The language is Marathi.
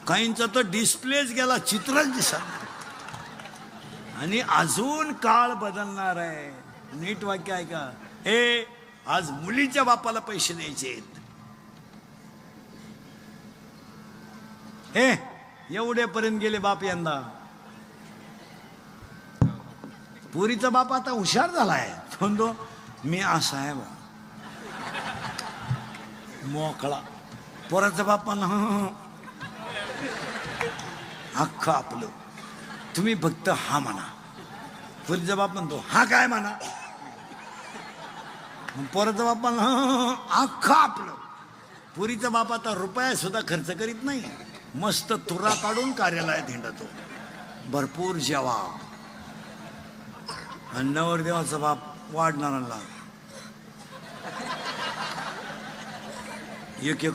काहींचा तर डिस्प्लेच गेला, चित्रच दिसत. आणि अजून काळ बदलणार आहे. नीट वाक्य ऐका. हे आज मुलीच्या बापाला पैसे द्यायचे. हे एवढ्यापर्यंत गेले बाप यंदा. पुरीचा बाप आता हुशार झालाय. म्हणतो मी असा आहे बा, मोकळा. पोराचा बापाला अख्खं आपलं. तुम्ही फक्त हा म्हणा. पुरीचा बाप म्हणतो हा काय म्हणा. पोराचा बाप म्हणा अख्खं आपलं. पुरीचा बाप आता रुपया सुद्धा खर्च करीत नाही. मस्त तुरा काढून कार्यालयात हिंडतो. भरपूर जेवा. आणि नवरदेवाचा बाप वाढणारा एक एक